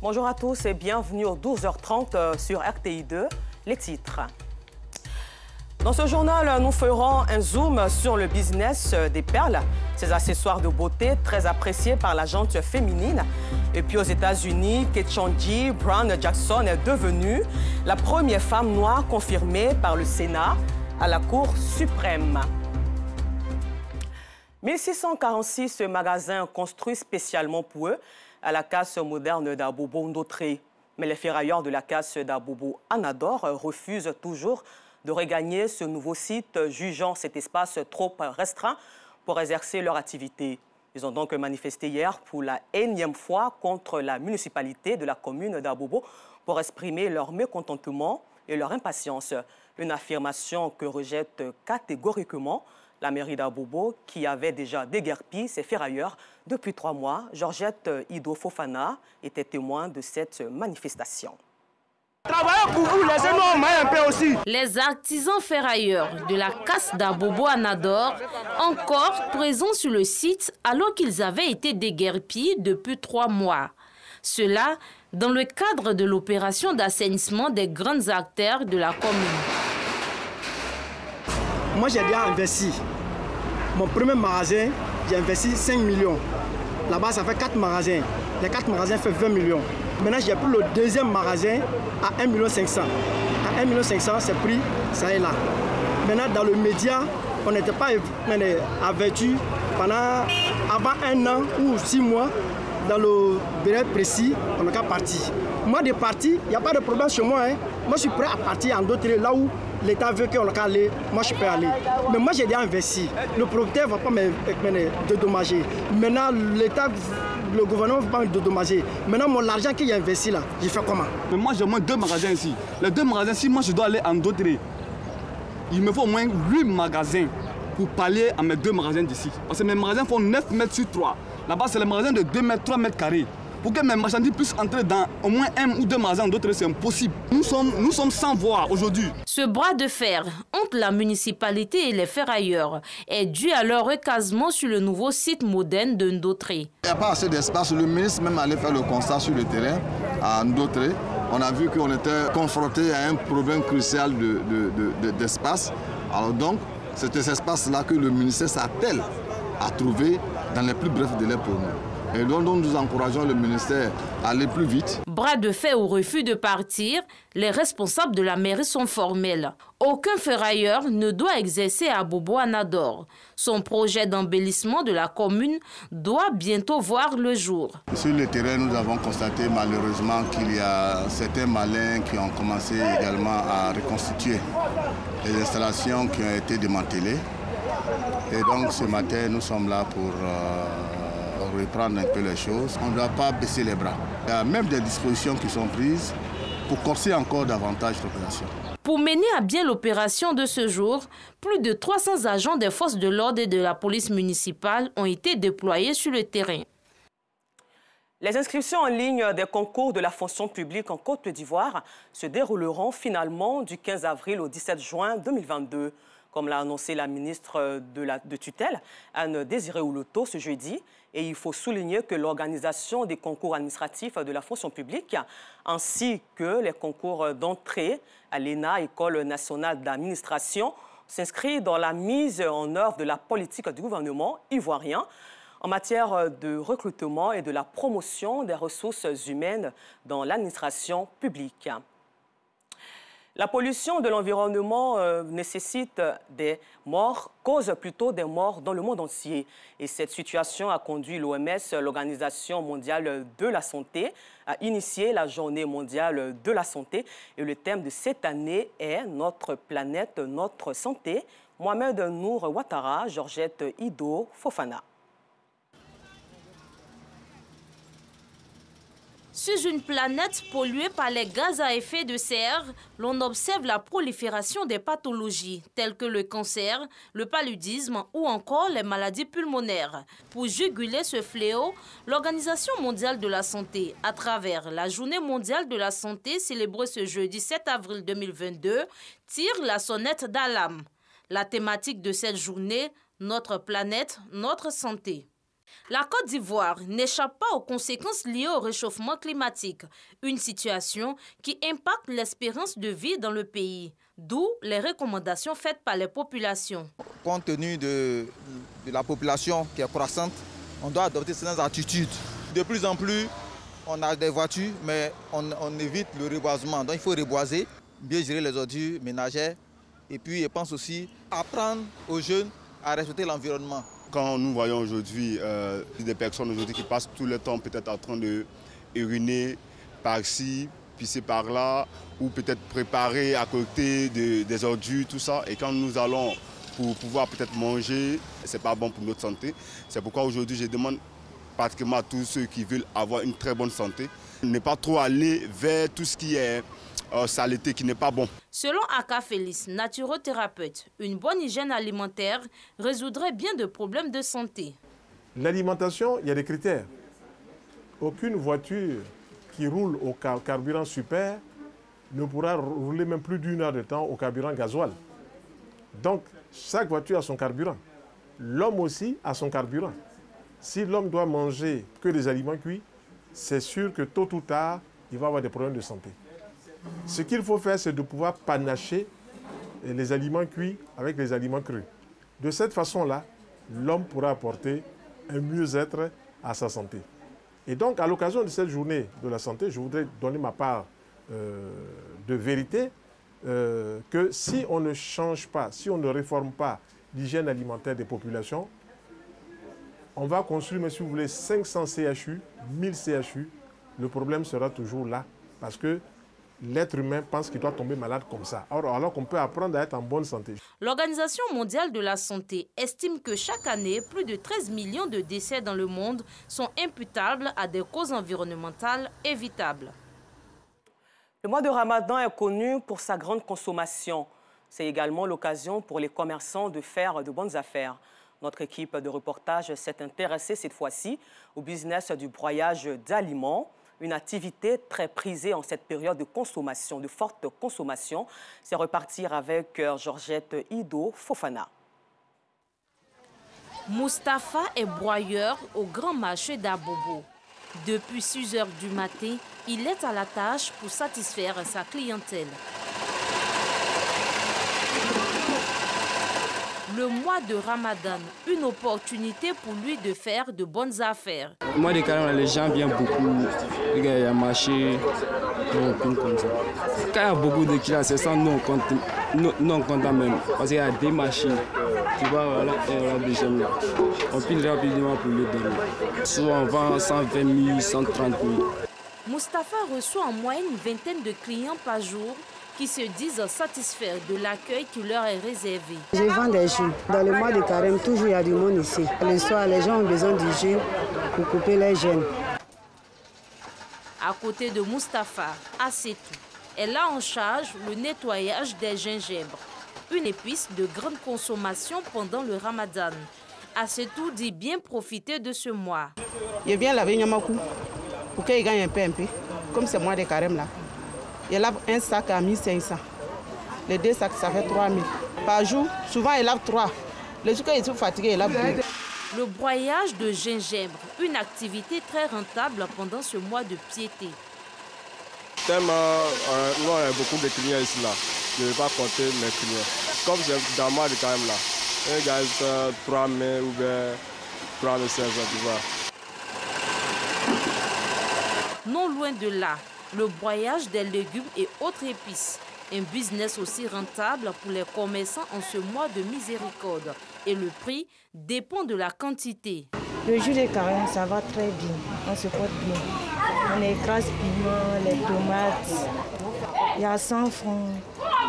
Bonjour à tous et bienvenue aux 12h30 sur RTI2, les titres. Dans ce journal, nous ferons un zoom sur le business des perles, ces accessoires de beauté très appréciés par la gente féminine. Et puis aux États-Unis, Ketanji Brown Jackson est devenue la première femme noire confirmée par le Sénat à la Cour suprême. 1646 magasins construits spécialement pour eux à la casse moderne d'Abobo Ndotré. Mais les ferrailleurs de la casse d'Abobo Anador refusent toujours de regagner ce nouveau site, jugeant cet espace trop restreint pour exercer leur activité. Ils ont donc manifesté hier pour la énième fois contre la municipalité de la commune d'Abobo pour exprimer leur mécontentement et leur impatience. Une affirmation que rejette catégoriquement la mairie d'Abobo, qui avait déjà déguerpi ses ferrailleurs depuis 3 mois. Georgette Ido Fofana était témoin de cette manifestation. Travaillez pour vous, laissez-nous main un peu aussi. Les artisans ferrailleurs de la casse d'Abobo Anador, encore présents sur le site alors qu'ils avaient été déguerpis depuis 3 mois. Cela dans le cadre de l'opération d'assainissement des grandes artères de la commune. Moi, j'ai déjà investi. Mon premier magasin, j'ai investi 5 millions. Là-bas, ça fait 4 magasins. Les 4 magasins font 20 millions. Maintenant, j'ai pris le deuxième magasin à 1 500 000. À 1 500 000, c'est pris, ça est là. Maintenant, dans le média, on n'était pas averti avant 1 an ou 6 mois. Dans le béret précis, on n'est qu'à partir. Moi, de partir, il n'y a pas de problème chez moi. Hein. Moi, je suis prêt à partir en d'autres là où l'État veut qu'on ait aller. Moi, je suis prêt à aller. Mais moi, j'ai déjà investi. Le propriétaire ne va pas me dédommager. Maintenant, l'État, le gouvernement ne va pas me dédommager. Maintenant, l'argent qu'il a investi là, j'ai fait comment? Mais moi, j'ai au moins 2 magasins ici. Les 2 magasins, si moi, je dois aller en d'autres, il me faut au moins 8 magasins pour pallier à mes 2 magasins d'ici. Parce que mes magasins font 9 mètres sur 3. Là-bas, c'est les magasins de 2 mètres, 3 mètres carrés. Pour que mes marchandises puissent entrer dans au moins 1 ou 2 magasins, d'autres, c'est impossible. Nous sommes sans voix aujourd'hui. Ce bras de fer entre la municipalité et les ferrailleurs est dû à leur recasement sur le nouveau site moderne de Ndotré. Il n'y a pas assez d'espace. Le ministre même allait faire le constat sur le terrain à Ndotré. On a vu qu'on était confronté à un problème crucial d'espace. Alors donc, c'est cet espace-là que le ministère s'attelle à trouver dans les plus brefs délais pour nous. Et donc nous encourageons le ministère à aller plus vite. Bras de fer au refus de partir, les responsables de la mairie sont formels. Aucun ferrailleur ne doit exercer à Abobo Anador. Son projet d'embellissement de la commune doit bientôt voir le jour. Sur le terrain, nous avons constaté malheureusement qu'il y a certains malins qui ont commencé également à reconstituer les installations qui ont été démantelées. Et donc ce matin, nous sommes là pour reprendre un peu les choses. On ne doit pas baisser les bras. Il y a même des dispositions qui sont prises pour corser encore davantage l'opération. Pour mener à bien l'opération de ce jour, plus de 300 agents des forces de l'ordre et de la police municipale ont été déployés sur le terrain. Les inscriptions en ligne des concours de la fonction publique en Côte d'Ivoire se dérouleront finalement du 15 avril au 17 juin 2022. Comme l'a annoncé la ministre de tutelle, Anne Désiré Ouloto, ce jeudi. Et il faut souligner que l'organisation des concours administratifs de la fonction publique, ainsi que les concours d'entrée à l'ENA, École nationale d'administration, s'inscrit dans la mise en œuvre de la politique du gouvernement ivoirien en matière de recrutement et de la promotion des ressources humaines dans l'administration publique. La pollution de l'environnement nécessite des morts, cause plutôt des morts dans le monde entier. Et cette situation a conduit l'OMS, l'Organisation mondiale de la santé, à initier la Journée mondiale de la santé. Et le thème de cette année est « Notre planète, notre santé ». Mohamed Nour Ouattara, Georgette Ido Fofana. Sur une planète polluée par les gaz à effet de serre, l'on observe la prolifération des pathologies telles que le cancer, le paludisme ou encore les maladies pulmonaires. Pour juguler ce fléau, l'Organisation mondiale de la santé, à travers la Journée mondiale de la santé célébrée ce jeudi 7 avril 2022, tire la sonnette d'alarme. La thématique de cette journée, notre planète, notre santé. La Côte d'Ivoire n'échappe pas aux conséquences liées au réchauffement climatique, une situation qui impacte l'espérance de vie dans le pays, d'où les recommandations faites par les populations. Compte tenu de la population qui est croissante, on doit adopter certaines attitudes. De plus en plus, on a des voitures, mais on évite le reboisement. Donc il faut reboiser, bien gérer les ordures ménagères, et puis je pense aussi apprendre aux jeunes à respecter l'environnement. Quand nous voyons aujourd'hui des personnes aujourd'hui qui passent tout le temps peut-être en train de uriner par-ci, pisser par-là, ou peut-être préparer à côté des ordures, tout ça. Et quand nous allons pour pouvoir peut-être manger, ce n'est pas bon pour notre santé. C'est pourquoi aujourd'hui je demande pratiquement à tous ceux qui veulent avoir une très bonne santé, ne pas trop aller vers tout ce qui est saleté, qui n'est pas bon. Selon Aka Félix, naturothérapeute, une bonne hygiène alimentaire résoudrait bien de problèmes de santé. L'alimentation, il y a des critères. Aucune voiture qui roule au carburant super ne pourra rouler même plus d'1 heure de temps au carburant gasoil. Donc, chaque voiture a son carburant. L'homme aussi a son carburant. Si l'homme doit manger que des aliments cuits, c'est sûr que tôt ou tard, il va avoir des problèmes de santé. Ce qu'il faut faire, c'est de pouvoir panacher les aliments cuits avec les aliments crus. De cette façon-là, l'homme pourra apporter un mieux-être à sa santé. Et donc, à l'occasion de cette journée de la santé, je voudrais donner ma part de vérité que si on ne change pas, si on ne réforme pas l'hygiène alimentaire des populations, on va construire, mais si vous voulez, 500 CHU, 1000 CHU, le problème sera toujours là parce que l'être humain pense qu'il doit tomber malade comme ça, alors qu'on peut apprendre à être en bonne santé. L'Organisation mondiale de la santé estime que chaque année, plus de 13 millions de décès dans le monde sont imputables à des causes environnementales évitables. Le mois de Ramadan est connu pour sa grande consommation. C'est également l'occasion pour les commerçants de faire de bonnes affaires. Notre équipe de reportage s'est intéressée cette fois-ci au business du broyage d'aliments. Une activité très prisée en cette période de consommation, de forte consommation. C'est repartir avec Georgette Ido Fofana. Mustapha est broyeur au grand marché d'Abobo. Depuis 6 heures du matin, il est à la tâche pour satisfaire sa clientèle. Le mois de Ramadan, une opportunité pour lui de faire de bonnes affaires. Moi, les gens viennent beaucoup. Il y a un marché, comme ça. Quand il y a beaucoup de clients, c'est ça non content même. Parce qu'il y a des machines. Tu vois, voilà, des gens là. On pile rapidement pour le donner. Souvent, on vend 120 000, 130 000. Mustapha reçoit en moyenne une vingtaine de clients par jour qui se disent satisfaits de l'accueil qui leur est réservé. Je vends des jus. Dans le mois de carême, toujours il y a du monde ici. Le soir, les gens ont besoin du jus pour couper les jeûnes. À côté de Mustapha, Assetou, elle a en charge le nettoyage des gingembres, une épice de grande consommation pendant le Ramadan. Assetou dit bien profiter de ce mois. Je viens laver Nyamakou pour qu'il gagne un peu. Comme c'est le mois de carême là. Il lave un sac à 1500. Les 2 sacs, ça fait 3000. Par jour, souvent il lave 3. Les jours qu'ils sont fatigués, il lave 2. Le broyage de gingembre, une activité très rentable pendant ce mois de piété. Tellement, nous on a beaucoup de clients ici là. Je ne vais pas compter mes clients. Comme c'est dans le mois de carême là, ils gagnent 3 000 ou bien 3 500, tu vois. Non loin de là, le broyage des légumes et autres épices. Un business aussi rentable pour les commerçants en ce mois de miséricorde. Et le prix dépend de la quantité. Le jus de carême, ça va très bien. On se porte bien. On écrase piment, les tomates. Il y a 100 francs.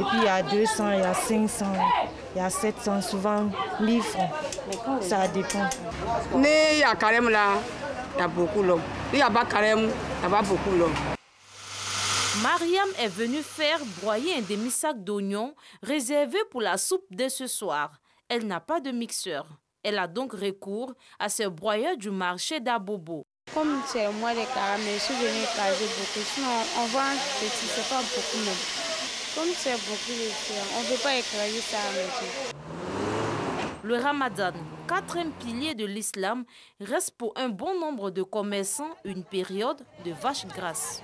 Et puis il y a 200, il y a 500, il y a 700, souvent 1000 francs. Ça dépend. Mais il y a carême là, il y a beaucoup d'hommes. Il n'y a pas carême, il n'y a pas beaucoup d'hommes. Mariam est venue faire broyer un demi-sac d'oignons réservé pour la soupe dès ce soir. Elle n'a pas de mixeur. Elle a donc recours à ce broyeur du marché d'Abobo. Comme c'est le mois de carême, je suis venue caser beaucoup. Sinon, on vend petit, c'est pas beaucoup même. Comme c'est beaucoup de choses, on ne peut pas écraser ça à la maison. Le Ramadan, quatrième pilier de l'islam, reste pour un bon nombre de commerçants une période de vache grasse.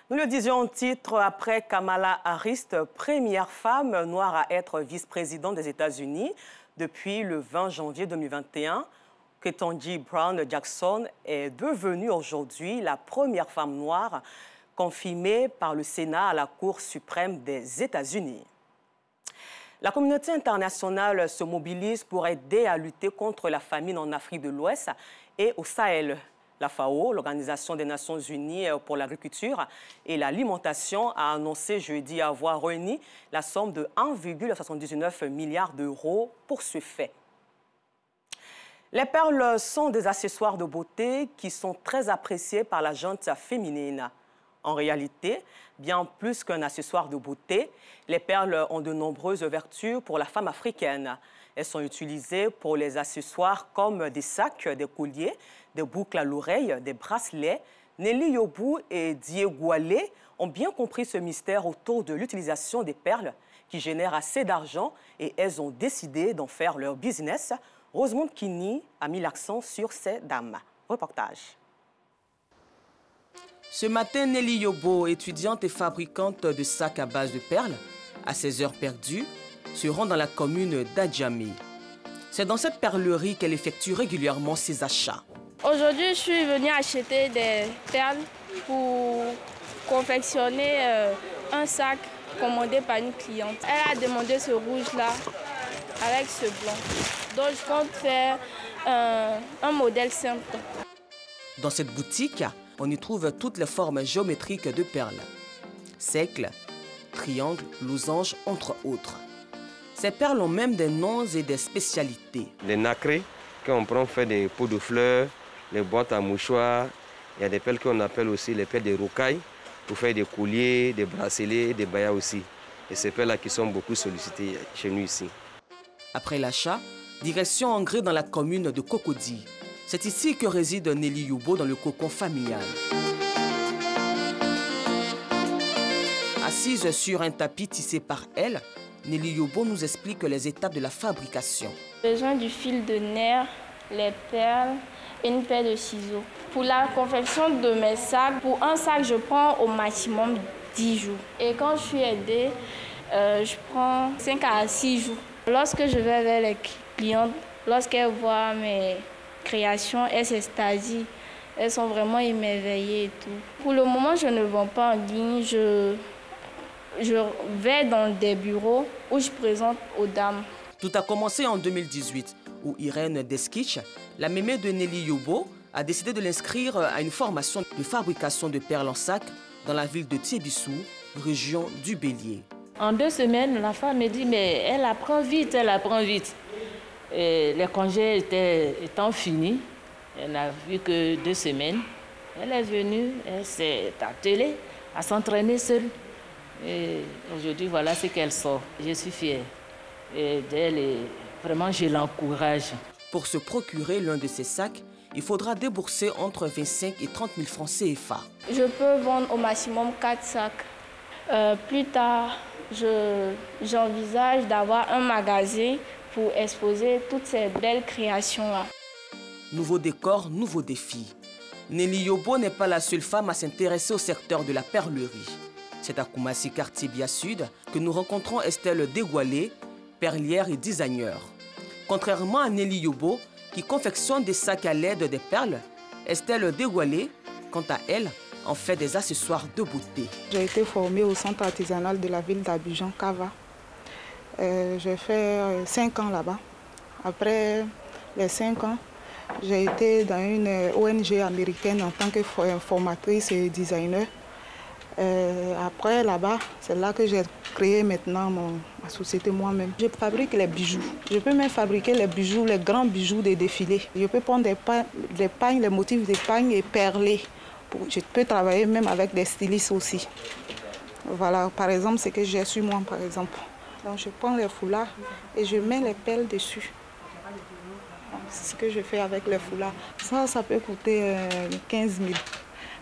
Nous le disions en titre, après Kamala Harris, première femme noire à être vice-présidente des États-Unis depuis le 20 janvier 2021, Ketanji Brown Jackson est devenue aujourd'hui la première femme noire confirmée par le Sénat à la Cour suprême des États-Unis. La communauté internationale se mobilise pour aider à lutter contre la famine en Afrique de l'Ouest et au Sahel. La FAO, l'Organisation des Nations Unies pour l'agriculture et l'alimentation, a annoncé jeudi avoir réuni la somme de 1,79 milliard d'euros pour ce fait. Les perles sont des accessoires de beauté qui sont très appréciés par la gente féminine. En réalité, bien plus qu'un accessoire de beauté, les perles ont de nombreuses vertus pour la femme africaine. Elles sont utilisées pour les accessoires comme des sacs, des colliers, des boucles à l'oreille, des bracelets. Nelly Yobu et Diego Ale ont bien compris ce mystère autour de l'utilisation des perles qui génèrent assez d'argent et elles ont décidé d'en faire leur business. Rosemonde Kini a mis l'accent sur ces dames. Reportage. Ce matin, Nelly Yobo, étudiante et fabricante de sacs à base de perles, à ses heures perdues, se rend dans la commune d'Adjamé. C'est dans cette perlerie qu'elle effectue régulièrement ses achats. Aujourd'hui, je suis venue acheter des perles pour confectionner un sac commandé par une cliente. Elle a demandé ce rouge-là avec ce blanc. Donc, je compte faire un modèle simple. Dans cette boutique, on y trouve toutes les formes géométriques de perles. Cercles, triangles, losanges, entre autres. Ces perles ont même des noms et des spécialités. Les nacrés qu'on prend fait des pots de fleurs, les boîtes à mouchoirs. Il y a des perles qu'on appelle aussi les perles de rocaille pour faire des colliers, des bracelets, des bayas aussi. Et ces perles-là qui sont beaucoup sollicitées chez nous ici. Après l'achat, direction Angré dans la commune de Cocody. C'est ici que réside Nelly Yobo dans le cocon familial. Assise sur un tapis tissé par elle, Nelly Yobo nous explique les étapes de la fabrication. J'ai besoin du fil de nerf, les perles et une paire de ciseaux. Pour la confection de mes sacs, pour un sac, je prends au maximum 10 jours. Et quand je suis aidée, je prends 5 à 6 jours. Lorsque je vais vers les clientes, lorsqu'elles voient mes créations, elles s'extasient. Elles sont vraiment émerveillées et tout. Pour le moment, je ne vends pas en ligne. Je vais dans des bureaux où je présente aux dames. Tout a commencé en 2018, où Irène Deskich, la mémé de Nelly Yobo, a décidé de l'inscrire à une formation de fabrication de perles en sac dans la ville de Tiébissou, région du Bélier. En 2 semaines, la femme me dit, mais elle apprend vite, elle apprend vite. Et les congés étant finis, elle n'a vu que 2 semaines. Elle est venue, elle s'est attelée à s'entraîner seule. Et aujourd'hui, voilà ce qu'elle sort. Je suis fière d'elle et vraiment, je l'encourage. Pour se procurer l'un de ces sacs, il faudra débourser entre 25 et 30 000 francs CFA. Je peux vendre au maximum 4 sacs. Plus tard, j'envisage d'avoir un magasin pour exposer toutes ces belles créations-là. Nouveau décor, nouveau défi. Nelly Yobo n'est pas la seule femme à s'intéresser au secteur de la perlerie. C'est à Koumassi, quartier Bia Sud, que nous rencontrons Estelle Degoualé, perlière et designer. Contrairement à Nelly Yobo, qui confectionne des sacs à l'aide des perles, Estelle Degoualé, quant à elle, en fait des accessoires de beauté. J'ai été formée au centre artisanal de la ville d'Abidjan, Kava. J'ai fait 5 ans là-bas. Après les 5 ans, j'ai été dans une ONG américaine en tant que formatrice et designer. Après là-bas, c'est là que j'ai créé maintenant ma société moi-même. Je fabrique les bijoux. Je peux même fabriquer les bijoux, les grands bijoux des défilés. Je peux prendre des pagnes, les motifs des pagnes et perler. Je peux travailler même avec des stylistes aussi. Voilà, par exemple, ce que j'ai sur moi, par exemple. Donc je prends les foulards et je mets les perles dessus. C'est ce que je fais avec les foulards. Ça peut coûter 15 000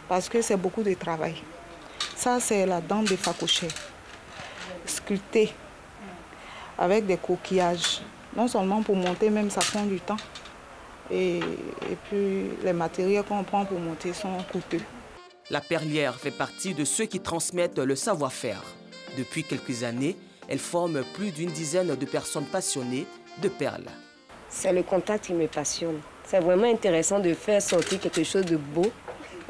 parce que c'est beaucoup de travail. Ça, c'est la dent de Fakouché, sculptée avec des coquillages. Non seulement pour monter, même ça prend du temps. Et puis les matériaux qu'on prend pour monter sont coûteux. La perlière fait partie de ceux qui transmettent le savoir-faire. Depuis quelques années, elle forme plus d'une dizaine de personnes passionnées de perles. C'est le contact qui me passionne. C'est vraiment intéressant de faire sortir quelque chose de beau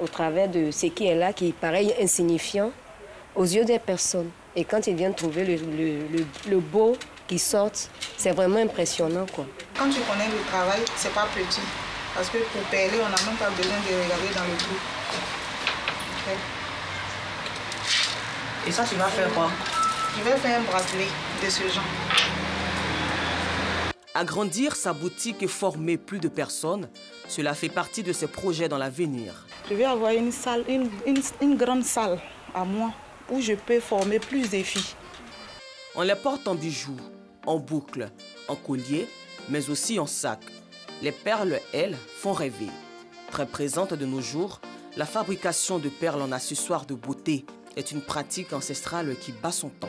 au travers de ce qui est là, qui paraît insignifiant aux yeux des personnes. Et quand ils viennent trouver le beau qui sort, c'est vraiment impressionnant, quoi. Quand tu connais le travail, c'est pas petit. Parce que pour perler, on n'a même pas besoin de regarder dans le trou. Okay. Et ça, tu vas faire quoi? Je vais faire un bracelet de ce genre. Agrandir sa boutique et former plus de personnes, cela fait partie de ses projets dans l'avenir. Je vais avoir une salle, une grande salle à moi où je peux former plus de filles. On les porte en bijoux, en boucles, en colliers, mais aussi en sacs. Les perles, elles, font rêver. Très présente de nos jours, la fabrication de perles en accessoires de beauté est une pratique ancestrale qui bat son temps.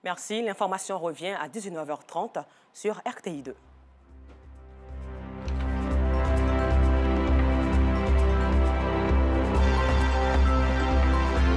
Merci. L'information revient à 19h30 sur RTI2.